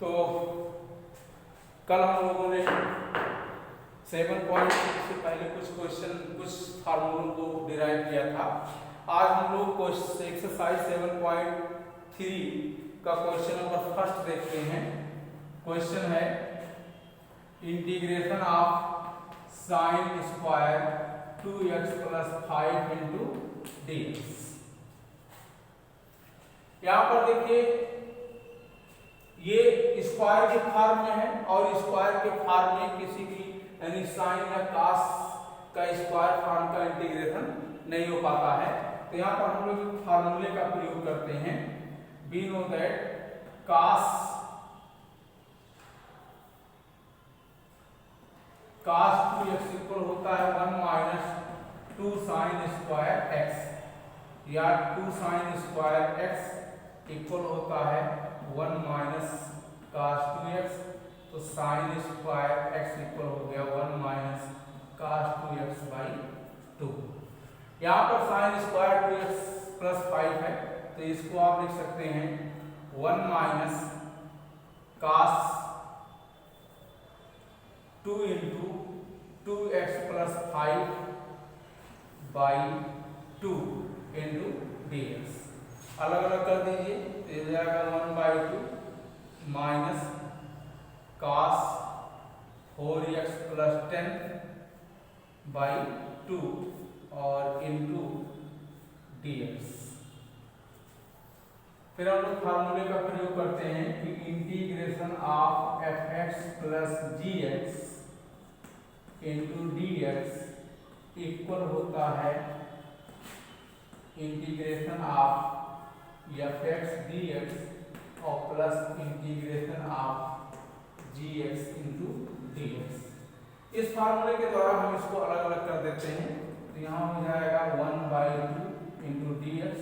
तो कल हम लोगों ने 7.6 से पहले कुछ फार्मूलों को डिराइव किया था। आज हम लोग एक्सरसाइज 7.3 का क्वेश्चन नंबर फर्स्ट देखते हैं। क्वेश्चन है integration of sine square 2x + 5 into dx। यहाँ पर देखिए ये स्क्वायर के फॉर्म में है और स्क्वायर के फॉर्म में किसी भी यानी साइन या कास का स्क्वायर फॉर्म का इंटीग्रेशन नहीं हो पाता है। तो यहाँ पर हम लोग फार्मूले का प्रयोग करते हैं। We know that cos 2x equal होता है 1 - 2 sin स्क्वायर x या 2 sin स्क्वायर x इक्वल होता है 1 - cos 2x। तो sin स्क्वायर x इक्वल हो गया 1 - cos 2x/2। यहाँ पर sin स्क्वायर 2x + 5 है तो इसको आप लिख सकते हैं 1 - cos 2 × 2x + 5/2 × dx। अलग अलग कर दीजिए तो ये जाएगा 1/2 माइनस cos 4x + 10/2 और इंटू dx। फिर हम लोग फार्मूले का प्रयोग करते हैं कि integration of fx + gx into dx equal होता है इंटीग्रेशन ऑफ fx dx और plus integration of gx into dx। इस फार्मूले के द्वारा हम इसको अलग अलग कर देते हैं। तो यहाँ हो जाएगा 1/2 इंटू dx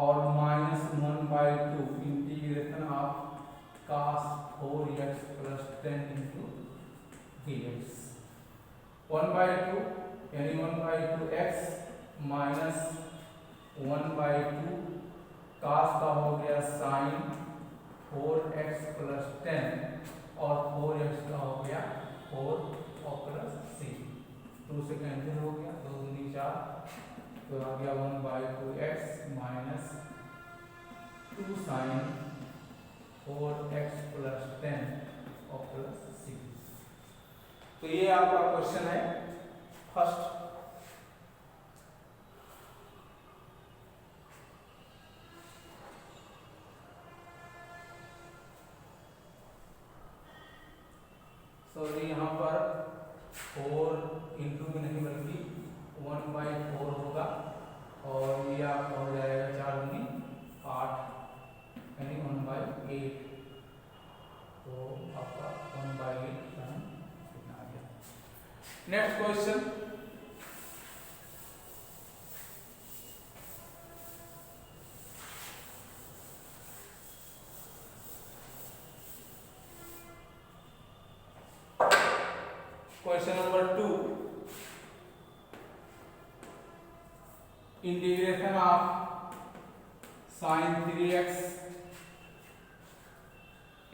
और -1/2 integration of cos 4x + 10 into dx। 1/2 यानी 1/2x माइनस 1/2 cos का हो गया sin 4x + 10 और 4x का हो गया 4 और +c। 2 से कैंसिल हो गया, 2 दूनी 4 तो आ गया 1/2x माइनस 2 sin 4x + 10 और +c। तो ये आपका क्वेश्चन है फर्स्ट। सॉरी यहाँ पर 4 इंटू में नहीं बल्कि 1/4 होगा और ये आपका हो जाएगा 4 दूनी 8 यानी 1/8। तो आपका 1/8 कितना आ गया। Next question question number 2 integration of sin 3x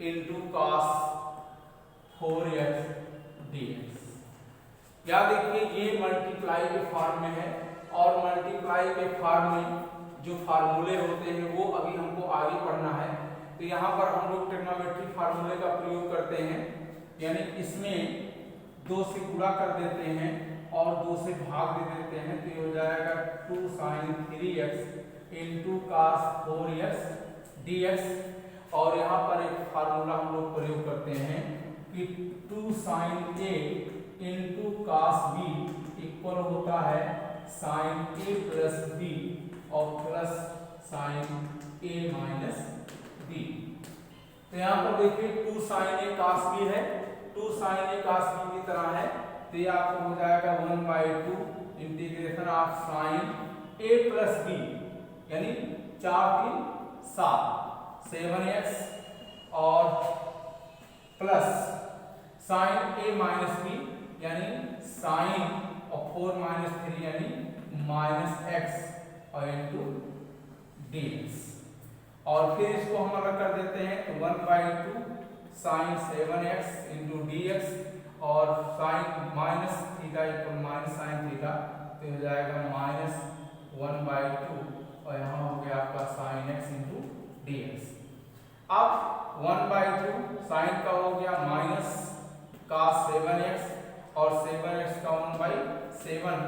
into cos 4x dx। या देखिए ये मल्टीप्लाई के फॉर्म में है और मल्टीप्लाई के फॉर्म में जो फार्मूले होते हैं वो अभी हमको आगे पढ़ना है। तो यहाँ पर हम लोग ट्रिग्नोमेट्री फार्मूले का प्रयोग करते हैं, यानी इसमें 2 से गुणा कर देते हैं और 2 से भाग दे देते हैं। तो ये हो जाएगा 2 sin 3x into cos 4x dx। और यहाँ पर एक फार्मूला हम लोग प्रयोग करते हैं कि 2 sin a into cos b equal होता है sin a + b और प्लस sin a - b। तो यहाँ पर देखिए 2 sin a cos b है, 2 sin a cos b की तरह है। तो ये आपको हो जाएगा 1/2 integration of sin a + b यानी 4 3 7 7x और प्लस sin a - b यानी sin और 4 - 3 यानी -x और इंटू dx। और फिर इसको हम अलग कर देते हैं तो 1/2 sine 7x into D X, और sine minus theta equal minus sine theta, तो हो जाएगा -1/2, और यहाँ हो गया आपका sine x into D X. अब 1/2 साइन का हो गया माइनस cos 7x, और 7x का 1/7,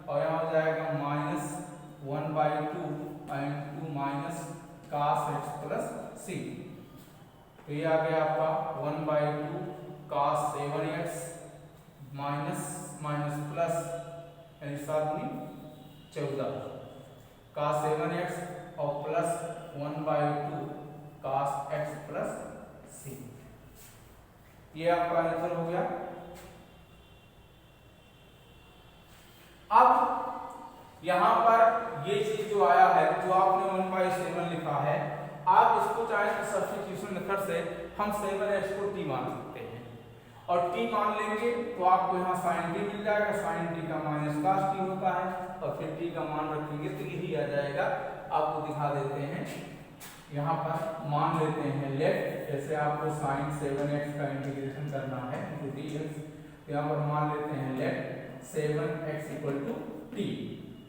और यहाँ हो जाएगा -1/2 into minus cos x plus c। तो ये आ गया आपका 1/2 cos 7x minus minus plus, यानी 7×14 cos 7x और plus 1/2 cos x plus c। ये आपका आंसर हो गया। अब यहां पर ये चीज जो आया है, जो आपने 1/7 लिखा है, आप इसको चाहे तो सब्स्टिट्यूशन मेथड से हम 7x को t मान सकते हैं, और t मान लेंगे तो आपको यहाँ sin t मिल जाएगा। sin t का माइनस cos t होता है, और फिर t का मान रखेंगे तो यही आ जाएगा। आपको दिखा देते हैं, यहाँ पर मान लेते हैं लेफ्ट, जैसे आपको sin 7x का इंटीग्रेशन करना है इंटू dx, तो यहाँ पर मान लेते हैं left 7x equal to t,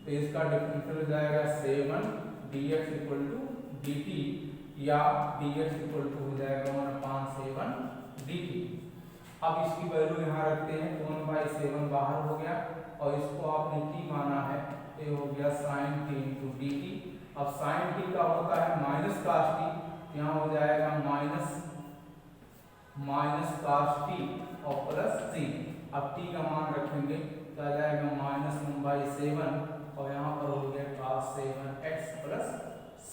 तो इसका डिफरेंशियल हो जाएगा 7 dx इक्वल टू dt, या dx इक्वल टू हो जाएगा 1/7 dt। अब इसकी वैल्यू यहाँ रखते हैं, तो 1/7 बाहर हो गया, और इसको आपने t माना है, तो ये हो गया sin t इंटू dt। अब sin t का होता है माइनस cos t, यहाँ हो जाएगा माइनस cos t और प्लस c। अब t का मान रखेंगे तो आ जाएगा -1/7, और यहाँ पर हो गया cos 7x प्लस c।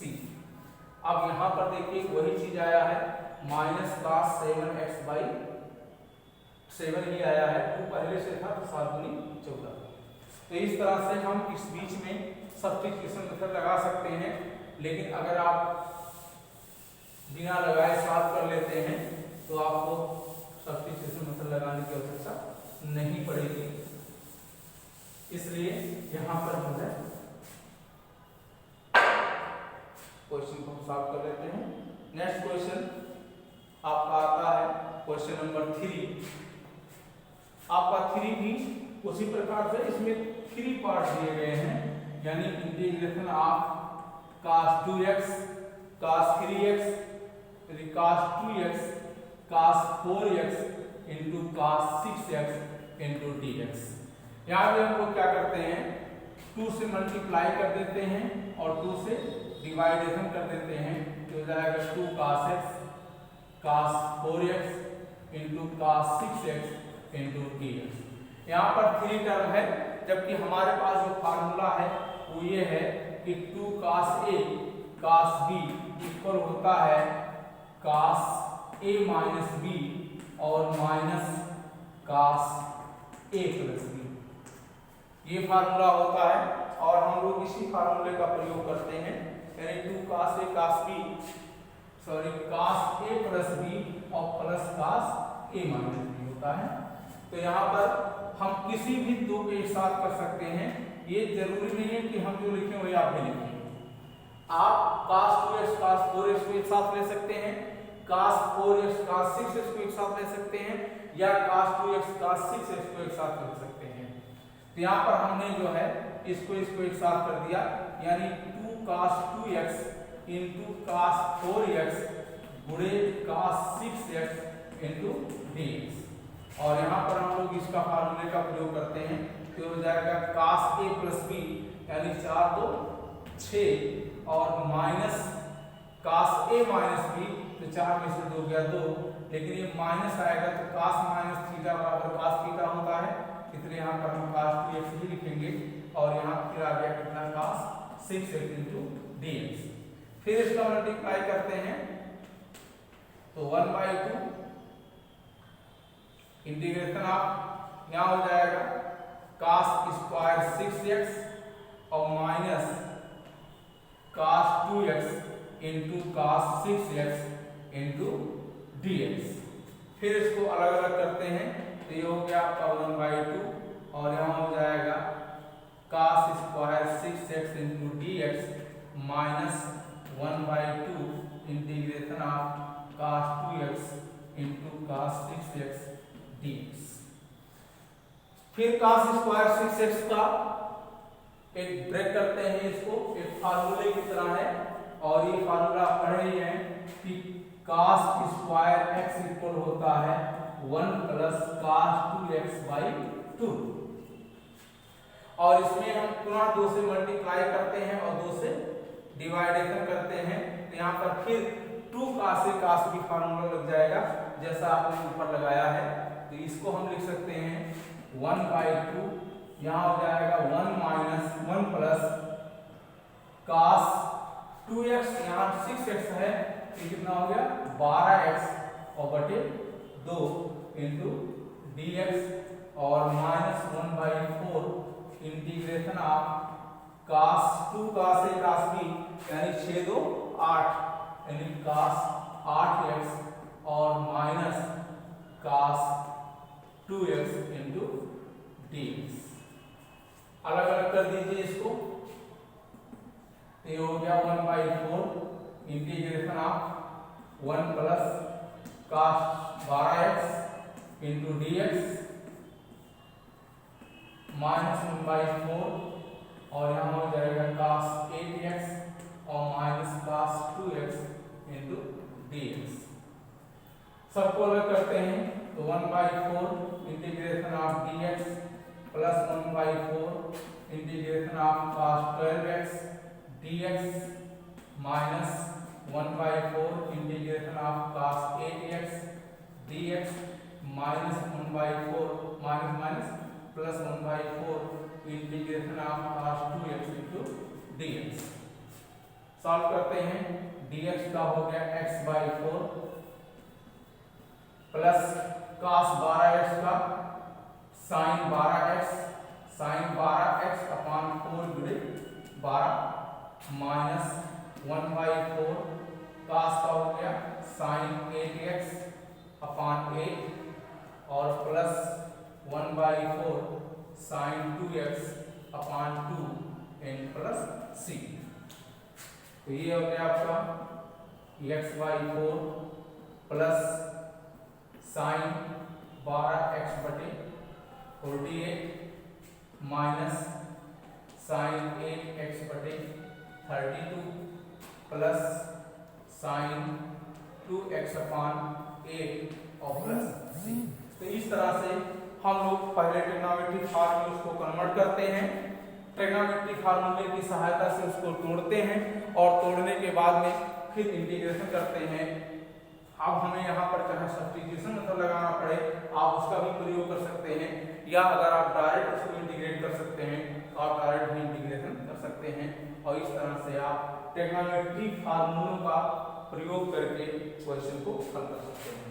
अब यहाँ पर देखिए वही चीज आया है, -cos 7x/7 ही आया है, तो पहले से था तो 7×14। तो इस तरह से हम इस बीच में सब्स्टिट्यूशन मेथड लगा सकते हैं, लेकिन अगर आप बिना लगाए साफ कर लेते हैं तो आपको सब्स्टिट्यूशन मेथड लगाने की आवश्यकता नहीं पड़ेगी। इसलिए यहाँ पर जो है क्वेश्चन को हम सॉल्व कर लेते हैं। नेक्स्ट क्वेश्चन आपका आता है क्वेश्चन नंबर 3। आपका 3 भी उसी प्रकार से, इसमें 3 पार्ट दिए गए हैं, यानी integration of cos 2x, cos 3x, cos 2x, cos 4x into cos 6x into dx। यहाँ पे हम लोग क्या करते हैं, 2 से मल्टीप्लाई कर देते हैं और 2 से डिवाइडेशन कर देते हैं, तो हो जाएगा 2 cos x cos 4x into cos 6x into dx। यहाँ पर 3 टर्म है, जबकि हमारे पास जो फार्मूला है वो ये है कि 2 cos a cos b equal होता है cos a माइनस b और minus cos a plus b। ये फार्मूला होता है, और हम लोग इसी फार्मूले का प्रयोग करते हैं, यानी 2 cos a cos b cos a plus b और plus cos a minus b होता है। तो यहाँ पर हम किसी भी 2 को एक साथ कर सकते हैं, ये जरूरी नहीं है कि हम जो लिखें वही आप भी लिखें। आप cos 2x cos 4x को एक साथ ले सकते हैं, cos 4x cos 6x को एक साथ ले सकते हैं, या cos 2x cos 6x को एक साथ ले सकते हैं। तो यहाँ पर हमने जो है इसको एक साथ कर दिया, यानी 2 cos 2x into cos 4x गुणे cos 6x इंटू dx। और यहाँ पर हम लोग इसका फार्मूले का प्रयोग करते हैं, तो हो जाएगा cos a प्लस b, यानी 4 2 6, और minus cos a minus b, तो 4 में से 2 गया 2, लेकिन ये माइनस आएगा तो cos माइनस थीटा बराबर cos थीटा होता है, इसलिए यहाँ पर हम cos 2x ही लिखेंगे, और यहाँ फिर आ गया कितना cos 6x इंटू dx। फिर इसका मल्टीप्लाई करते हैं, तो 1/2 इंटीग्रेशन ऑफ, यहाँ हो जाएगा cos स्क्वायर 6x और minus cos 2x into cos 6x into dx। फिर इसको अलग अलग करते हैं, तो ये हो गया आपका 1/2, और यहाँ हो जाएगा cos square 6x into dx minus 1/2 integration of cos 2x into फिर cos स्क्वायर 6x का एक ब्रेक करते हैं, इसको एक फार्मूले की तरह है और ये फार्मूला पढ़े ही हैं कि cos स्क्वायर x इक्वल होता है 1 प्लस cos 2x/2 और इसमें हम पुनः 2 से मल्टीप्लाई करते हैं और 2 से डिवाइडेशन करते हैं, तो यहाँ पर फिर 2 cos से cos की फार्मूला लग जाएगा जैसा आपने ऊपर लगाया है। तो इसको हम लिख सकते हैं 1/2, यहाँ हो जाएगा 1 प्लस cos 2x, यहाँ 6x है, ये कितना हो गया 12x और बटे 2 इंटू dx और -1/4 इंटीग्रेशन ऑफ cos 2 cos से cos की यानी 6 2 8 यानी cos 8x और minus cos 2x into dx। अलग अलग कर दीजिए इसको, ये हो गया 1/4 integration of 1 plus cos 12x into dx -1/4 और यहाँ हो जाएगा cos 8x और minus cos 2x into dx। सबको अलग करते हैं तो 1/4 integration of dx plus 1/4 integration of cos 12x dx minus 1/4 integration of cos 8x dx minus 1/4 minus plus 1/4 integration of cos 2x into dx। Solve करते हैं, dx का हो गया x/4 प्लस cos 12x का sin 12x अपान 4 जुड़े 12 minus 1/4 cos का हो गया sin 8x अपान 8 और प्लस 1/4 sin 2x अपान 2 एन प्लस c। तो ये हो गया आपका x/4 प्लस sin 12x बटे 48 माइनस sin 8x बटे 32 प्लस sin 2x अपान 8 और प्लस c। तो इस तरह से हम लोग पहले ट्रिग्नोमेट्रिक फार्मूले को कन्वर्ट करते हैं, ट्रिग्नोमेट्रिक फार्मूले की सहायता से उसको तोड़ते हैं और तोड़ने के बाद में फिर इंटीग्रेशन करते हैं। अब हमें यहाँ पर चाहे सब्स्टिट्यूशन मेथड लगाना पड़े आप उसका भी प्रयोग कर सकते हैं, या अगर आप डायरेक्ट उसको इंटीग्रेट कर सकते हैं तो आप डायरेक्ट भी इंटीग्रेशन कर सकते हैं और इस तरह से आप ट्रिग्नोमेट्रिक फार्मूलों का प्रयोग करके क्वेश्चन को हल कर सकते हैं।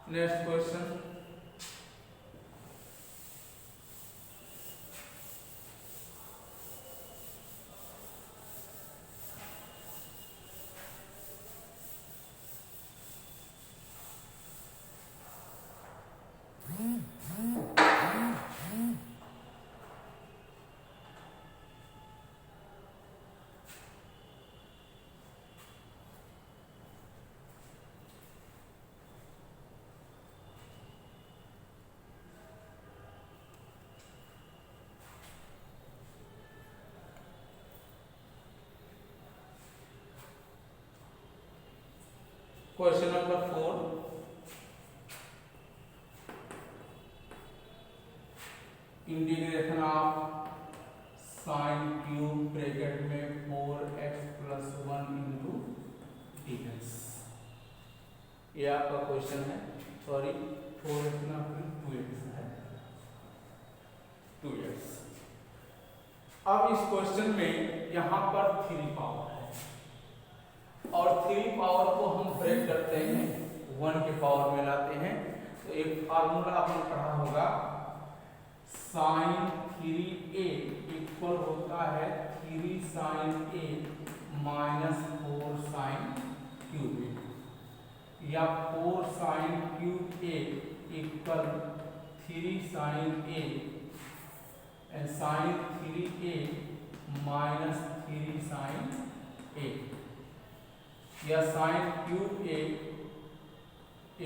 Next question. Question number 4. Integration of sine cube bracket में 4x + 1 इंटू dx। ये आपका क्वेश्चन है, सॉरी 4x ना फिर 2x है, 2x। अब इस क्वेश्चन में यहाँ पर 3 पावर है और 3 पावर को हम ब्रेक करते हैं, 1 के पावर में लाते हैं। तो एक फार्मूला आपने पढ़ा होगा, sin 3a इक्वल होता है 3 sin a minus 4 sin cube a, या 4 sin cube a equal 3 sin a and sin 3a minus 3 sin a, या sin क्यूब a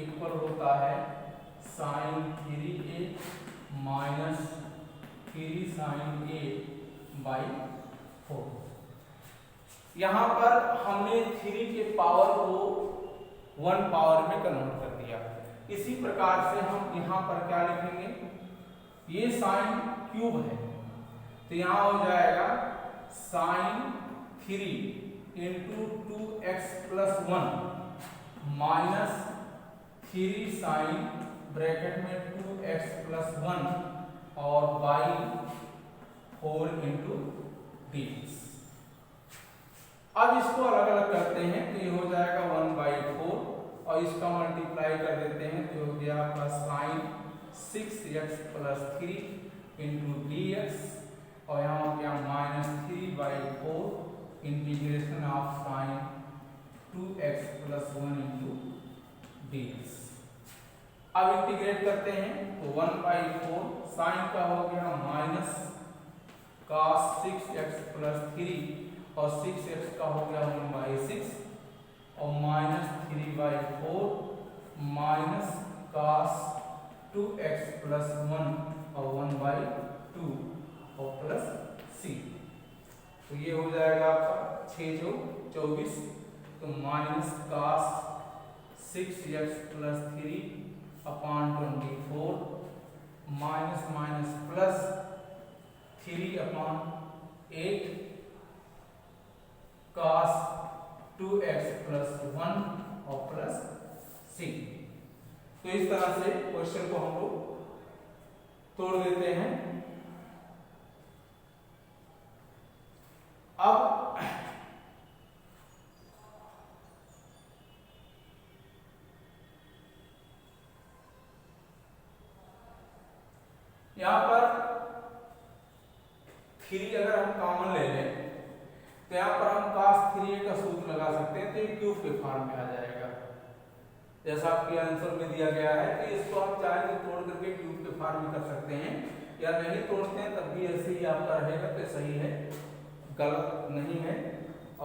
इक्वल होता है sin 3a minus 3 sin a by 4। यहाँ पर हमने 3 के पावर को 1 पावर में कन्वर्ट कर दिया। इसी प्रकार से हम यहाँ पर क्या लिखेंगे, ये साइन क्यूब है तो यहाँ हो जाएगा sine 3 into 2x plus 1 minus 3 sine bracket में 2x प्लस 1 और बाई 4 इंटू dx। अब इसको अलग अलग करते हैं तो ये हो जाएगा 1/4 और इसका मल्टीप्लाई कर देते हैं तो हो गया आपका sign 6x plus 3 into dx और यहाँ हो गया minus 3/4 integration of sine 2x plus 1 into dx। अब इंटीग्रेट करते हैं तो 1/4 साइन का हो गया माइनस cos 6x प्लस 3 और 6x का हो गया 1/6 और minus 3/4 minus cos 2x plus 1 और 1/2 और प्लस c। तो ये हो जाएगा आपका 6 जो 24 तो minus cos 6x plus 3 upon 24 minus minus plus 3 upon 8 cos 2x plus 1 और प्लस c। तो इस तरह से क्वेश्चन को हम लोग तोड़ देते हैं। अब यहां पर 3 अगर हम कॉमन ले लें तो यहां पर हम cos 3a का सूत्र लगा सकते हैं तो ये क्यूब के फॉर्म में आ जाएगा जैसा आपके आंसर में दिया गया है। तो इसको आप चाहे तो तोड़ करके क्यूब के फॉर्म में कर सकते हैं या नहीं तोड़ते हैं तब भी ऐसे ही आपका रहेगा तो सही है, गलत नहीं है।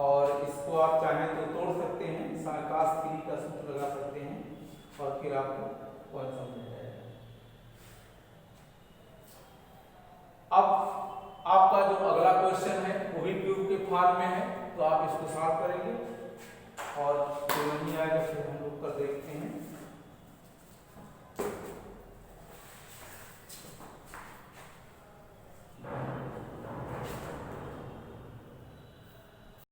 और इसको आप चाहें तो तोड़ सकते हैं, cos 3 का सूत्र लगा सकते हैं और फिर आपको कौन समझ जाएगा। अब आपका जो अगला क्वेश्चन है वो भी क्यूब के फॉर्म में है तो आप इसको सॉल्व करेंगे और जो नहीं आएगा फिर हम लोग कर देखते हैं।